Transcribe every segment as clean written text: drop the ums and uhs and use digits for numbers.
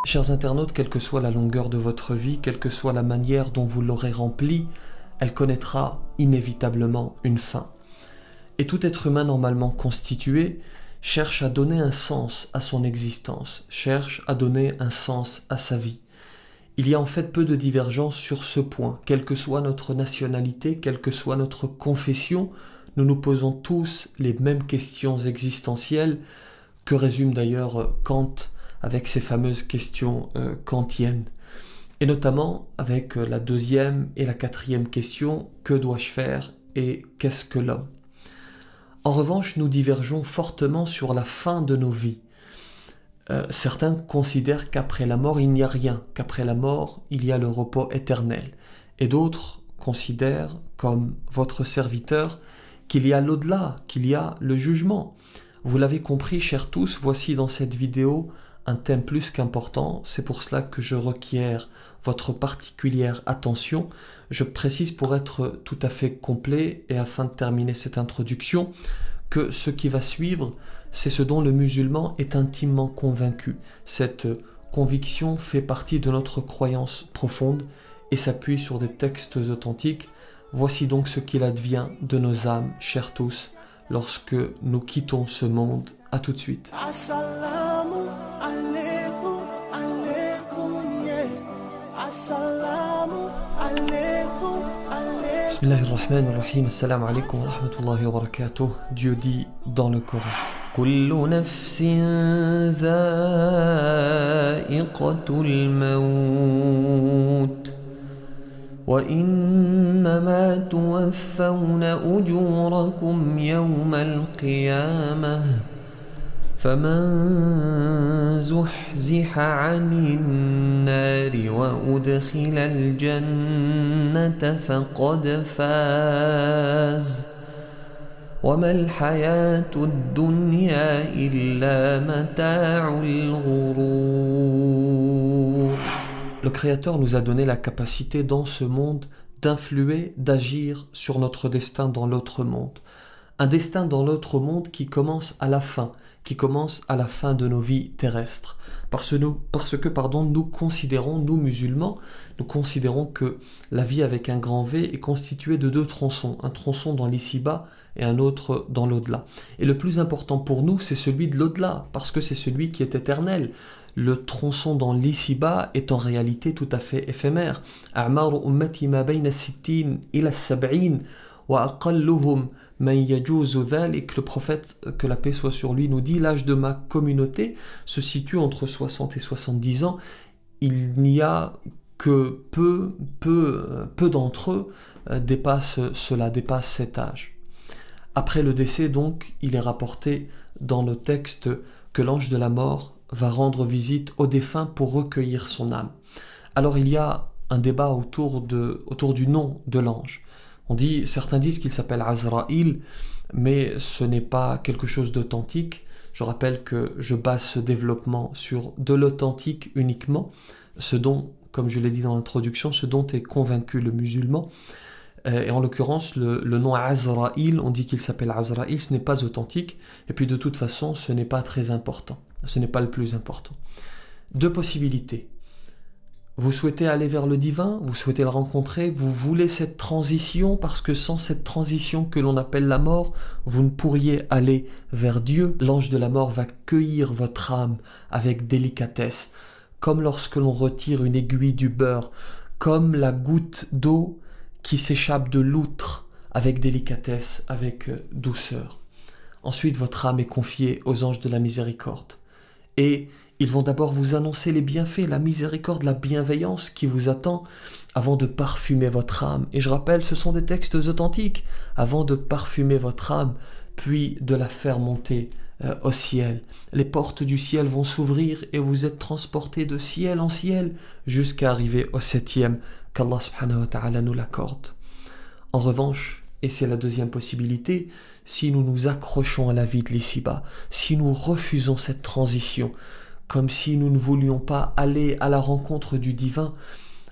Chers internautes, quelle que soit la longueur de votre vie, quelle que soit la manière dont vous l'aurez remplie, elle connaîtra inévitablement une fin. Et tout être humain normalement constitué cherche à donner un sens à son existence, cherche à donner un sens à sa vie. Il y a en fait peu de divergences sur ce point. Quelle que soit notre nationalité, quelle que soit notre confession, nous nous posons tous les mêmes questions existentielles que résume d'ailleurs Kant avec ses fameuses questions kantiennes. Et notamment avec la deuxième et la quatrième question, que dois-je faire et qu'est-ce que l'homme? En revanche, nous divergeons fortement sur la fin de nos vies. Certains considèrent qu'après la mort, il n'y a rien, qu'après la mort, il y a le repos éternel. Et d'autres considèrent, comme votre serviteur, qu'il y a l'au-delà, qu'il y a le jugement. Vous l'avez compris, chers tous, voici dans cette vidéo un thème plus qu'important. C'est pour cela que je requiers votre particulière attention. Je précise pour être tout à fait complet et afin de terminer cette introduction que ce qui va suivre, c'est ce dont le musulman est intimement convaincu. Cette conviction fait partie de notre croyance profonde et s'appuie sur des textes authentiques. Voici donc ce qu'il advient de nos âmes, chers tous, lorsque nous quittons ce monde. À tout de suite. Assalamu alaikum, alaikum, yeah. Assalamu alaikum, alaikum. Bismillahirrahmanirrahim. Assalamu alaikum wa rahmatullahi wa barakatuh. Dieu dit dans le Coran: Kullu nafsin dha'iqatul maut. وإنما توفون أجوركم يوم القيامة فمن زحزح عن النار وأدخل الجنة فقد فاز وما الحياة الدنيا إلا متاع الغرور. Le Créateur nous a donné la capacité dans ce monde d'influer, d'agir sur notre destin dans l'autre monde. Un destin dans l'autre monde qui commence à la fin de nos vies terrestres. Parce que nous considérons, nous musulmans, nous considérons que la vie avec un grand V est constituée de deux tronçons, un tronçon dans l'ici-bas et un autre dans l'au-delà. Et le plus important pour nous, c'est celui de l'au-delà, parce que c'est celui qui est éternel. Le tronçon dans l'ici-bas est en réalité tout à fait éphémère. أعمار أمتي ما بين الستين إلى السبعين وأقلهم من يجوز ذلك. Le prophète, que la paix soit sur lui, nous dit: l'âge de ma communauté se situe entre 60 et 70 ans. Il n'y a que peu d'entre eux dépassent cet âge. Après le décès, donc, il est rapporté dans le texte que l'ange de la mort va rendre visite au défunt pour recueillir son âme. Alors il y a un débat autour du nom de l'ange. Certains disent qu'il s'appelle Azraïl, mais ce n'est pas quelque chose d'authentique. Je rappelle que je base ce développement sur de l'authentique uniquement, ce dont, comme je l'ai dit dans l'introduction, ce dont est convaincu le musulman. Et en l'occurrence, le nom Azraïl, on dit qu'il s'appelle Azraïl, ce n'est pas authentique, et puis de toute façon, ce n'est pas très important. Ce n'est pas le plus important. Deux possibilités. Vous souhaitez aller vers le divin, vous souhaitez le rencontrer, vous voulez cette transition, parce que sans cette transition que l'on appelle la mort, vous ne pourriez aller vers Dieu. L'ange de la mort va cueillir votre âme avec délicatesse, comme lorsque l'on retire une aiguille du beurre, comme la goutte d'eau qui s'échappe de l'outre avec délicatesse, avec douceur. Ensuite, votre âme est confiée aux anges de la miséricorde. Et ils vont d'abord vous annoncer les bienfaits, la miséricorde, la bienveillance qui vous attend avant de parfumer votre âme. Et je rappelle, ce sont des textes authentiques. Avant de parfumer votre âme, puis de la faire monter au ciel. Les portes du ciel vont s'ouvrir et vous êtes transportés de ciel en ciel jusqu'à arriver au 7e, qu'Allah subhanahu wa ta'ala nous l'accorde. En revanche, et c'est la deuxième possibilité, si nous nous accrochons à la vie de l'ici-bas, si nous refusons cette transition, comme si nous ne voulions pas aller à la rencontre du divin,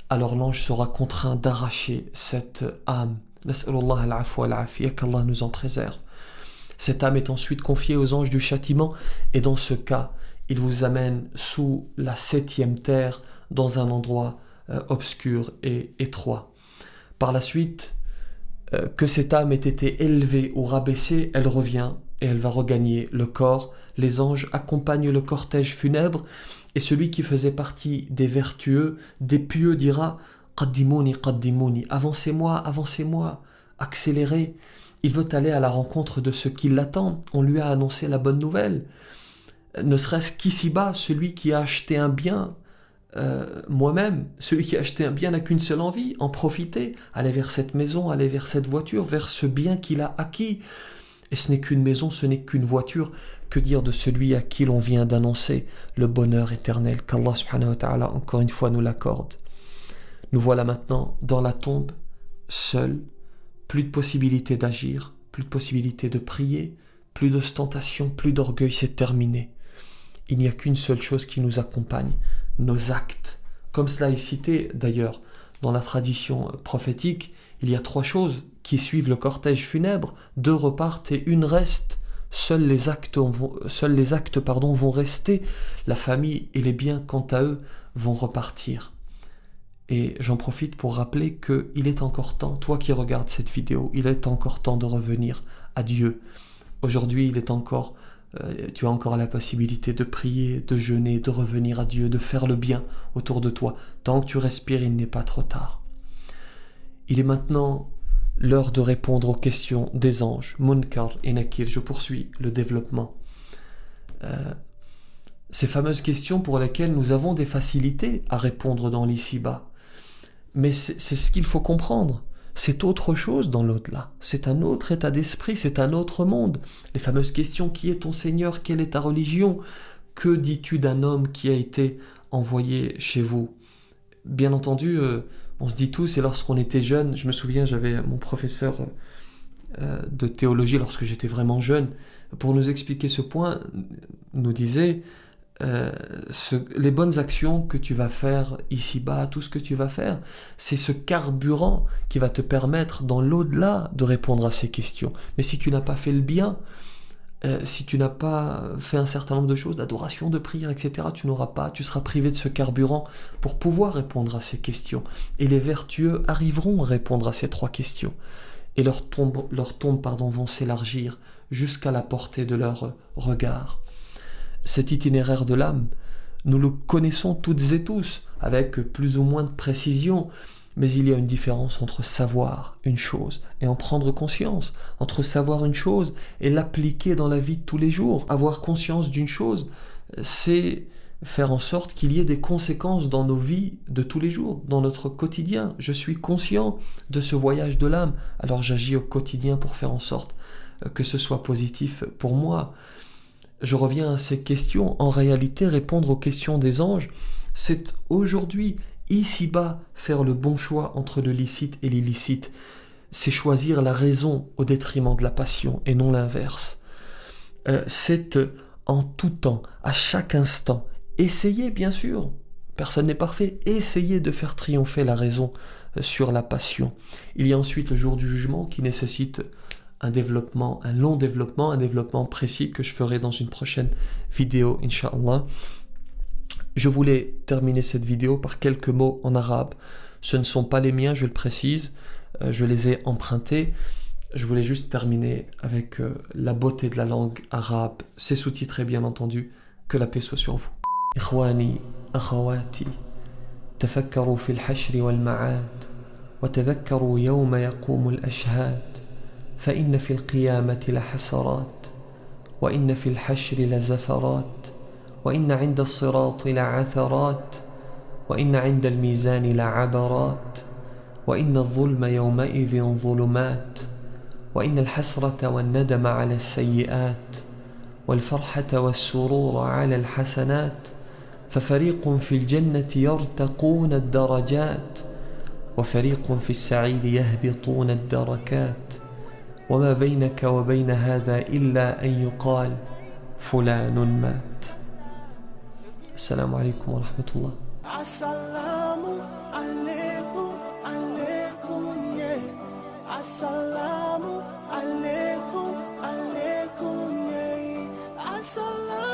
alors l'ange sera contraint d'arracher cette âme. Nas'alullah al-afwa al-afiyya, qu'Allah nous en préserve. Cette âme est ensuite confiée aux anges du châtiment, et dans ce cas, il vous amène sous la 7e terre dans un endroit obscur et étroit. Par la suite, que cette âme ait été élevée ou rabaissée, elle revient et elle va regagner le corps. Les anges accompagnent le cortège funèbre et celui qui faisait partie des vertueux, des pieux dira « Qaddimouni, qaddimouni » avancez-moi, avancez-moi, accélérez. Il veut aller à la rencontre de ceux qui l'attendent. On lui a annoncé la bonne nouvelle. Ne serait-ce qu'ici-bas, celui qui a acheté un bien, moi-même, celui qui a acheté un bien n'a qu'une seule envie, en profiter, aller vers cette maison, aller vers cette voiture, vers ce bien qu'il a acquis. Et ce n'est qu'une maison, ce n'est qu'une voiture. Que dire de celui à qui l'on vient d'annoncer le bonheur éternel, qu'Allah subhanahu wa ta'ala encore une fois nous l'accorde. Nous voilà maintenant dans la tombe, seuls, plus de possibilité d'agir, plus de possibilité de prier, plus d'ostentation, plus d'orgueil, c'est terminé. Il n'y a qu'une seule chose qui nous accompagne, nos actes. Comme cela est cité d'ailleurs dans la tradition prophétique, il y a 3 choses qui suivent le cortège funèbre, 2 repartent et 1 reste. Seuls les actes vont rester, la famille et les biens quant à eux vont repartir. Et j'en profite pour rappeler qu'il est encore temps, toi qui regardes cette vidéo, il est encore temps de revenir à Dieu. Aujourd'hui, tu as encore la possibilité de prier, de jeûner, de revenir à Dieu, de faire le bien autour de toi. Tant que tu respires, il n'est pas trop tard. Il est maintenant l'heure de répondre aux questions des anges. Munkar et Nakir, je poursuis le développement. Ces fameuses questions pour lesquelles nous avons des facilités à répondre dans l'ici-bas. Mais c'est ce qu'il faut comprendre. C'est autre chose dans l'au-delà. C'est un autre état d'esprit, c'est un autre monde. Les fameuses questions, qui est ton Seigneur, quelle est ta religion, que dis-tu d'un homme qui a été envoyé chez vous? Bien entendu, on se dit tous, et lorsqu'on était jeune, je me souviens, j'avais mon professeur de théologie lorsque j'étais vraiment jeune, pour nous expliquer ce point, nous disait les bonnes actions que tu vas faire ici-bas, tout ce que tu vas faire, c'est ce carburant qui va te permettre dans l'au-delà de répondre à ces questions. Mais si tu n'as pas fait le bien, si tu n'as pas fait un certain nombre de choses, d'adoration, de prière, etc., tu seras privé de ce carburant pour pouvoir répondre à ces questions. Et les vertueux arriveront à répondre à ces 3 questions. Et leurs tombes vont s'élargir jusqu'à la portée de leur regard. Cet itinéraire de l'âme, nous le connaissons toutes et tous, avec plus ou moins de précision, mais il y a une différence entre savoir une chose et en prendre conscience, entre savoir une chose et l'appliquer dans la vie de tous les jours. Avoir conscience d'une chose, c'est faire en sorte qu'il y ait des conséquences dans nos vies de tous les jours, dans notre quotidien. Je suis conscient de ce voyage de l'âme, alors j'agis au quotidien pour faire en sorte que ce soit positif pour moi. Je reviens à ces questions. En réalité, répondre aux questions des anges, c'est aujourd'hui, ici-bas, faire le bon choix entre le licite et l'illicite. C'est choisir la raison au détriment de la passion et non l'inverse. C'est en tout temps, à chaque instant, essayer, bien sûr, personne n'est parfait, essayer de faire triompher la raison sur la passion. Il y a ensuite le jour du jugement qui nécessite un long développement, un développement précis que je ferai dans une prochaine vidéo, Inch'Allah. Je voulais terminer cette vidéo par quelques mots en arabe. Ce ne sont pas les miens, je le précise, je les ai empruntés. Je voulais juste terminer avec la beauté de la langue arabe. C'est sous-titré, bien entendu. Que la paix soit sur vous. Ikhwani, akhawati, tafakkaru fil hashri wal ma'ad, wa tadhakkaru yawma yaqumul ashhad. فإن في القيامة لحسرات وإن في الحشر لزفرات وإن عند الصراط لعثرات وإن عند الميزان لعبرات وإن الظلم يومئذ ظلمات وإن الحسرة والندم على السيئات والفرحة والسرور على الحسنات ففريق في الجنة يرتقون الدرجات وفريق في السعير يهبطون الدركات وما بينك وبين هذا إلا أن يقال فلان مات. السلام عليكم ورحمة الله. Assalamu alaikum, alaikum, yeah. Assalamu alaikum, alaikum, yeah. Assalamu